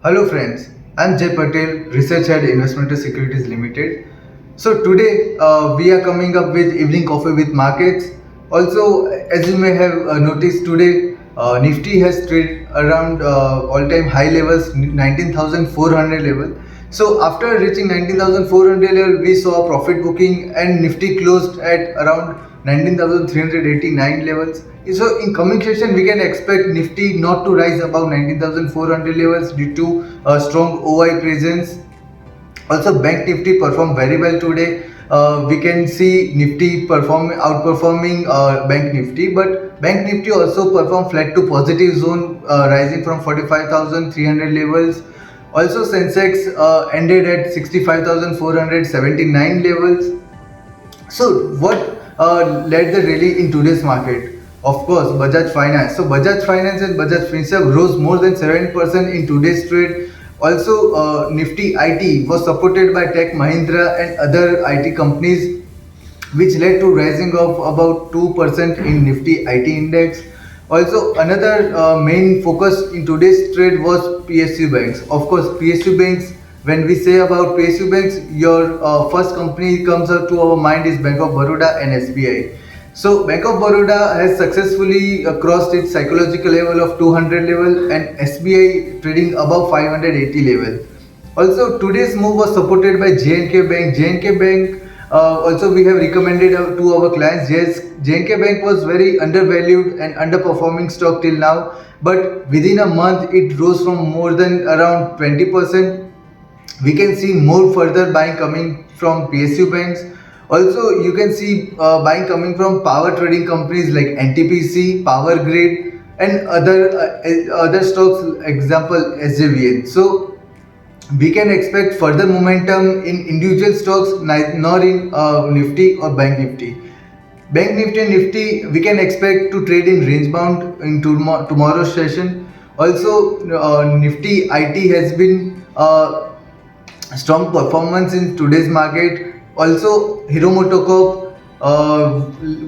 Hello friends, I'm Jay Patel, Research Head Investmentor Securities Ltd. So today we are coming up with evening coffee with markets. Also, as you may have noticed today, Nifty has traded around all-time high levels, 19,400 level. So after reaching 19,400 level, we saw profit booking and Nifty closed at around 19,389 levels. So in coming session, we can expect Nifty not to rise above 19,400 levels due to a strong OI presence. Also, Bank Nifty performed very well today. We can see Nifty outperforming Bank Nifty, but Bank Nifty also performed flat to positive zone, rising from 45,300 levels. Also, Sensex ended at 65,479 levels. So, what led the rally in today's market? Of course, Bajaj Finance. So, Bajaj Finance and Bajaj Finserv rose more than 7% in today's trade. Also, Nifty IT was supported by Tech Mahindra and other IT companies, which led to rising of about 2% in Nifty IT index. Also, another main focus in today's trade was PSU banks. Of course, PSU banks. When we say about PSU banks, your first company comes up to our mind is Bank of Baroda and SBI. So Bank of Baroda has successfully crossed its psychological level of 200 level and SBI trading above 580 level. Also, today's move was supported by J&K Bank. J&K Bank also we have recommended to our clients. Yes, J&K Bank was very undervalued and underperforming stock till now, but within a month it rose from more than around 20%. We can see more further buying coming from PSU banks. Also, you can see buying coming from power trading companies like NTPC, Power Grid, and other stocks, example SJVN. So we can expect further momentum in individual stocks, nor in Nifty or Bank Nifty. Bank Nifty and Nifty we can expect to trade in range bound in tomorrow's session. Also, Nifty IT has been strong performance in today's market. Also, Hero Motocorp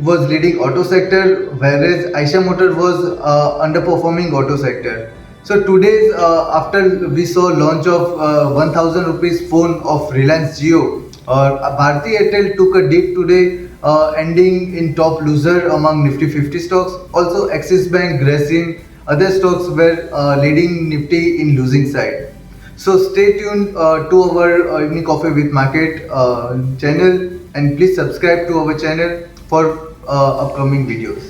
was leading auto sector, whereas Aisha Motor was underperforming auto sector. So today's after we saw launch of 1000 rupees phone of Reliance Jio, Bharti Airtel took a dip today, ending in top loser among Nifty 50 stocks. Also, Axis Bank, Grasim, other stocks were leading Nifty in losing side. So stay tuned to our Evening Coffee with Market channel, and please subscribe to our channel for upcoming videos.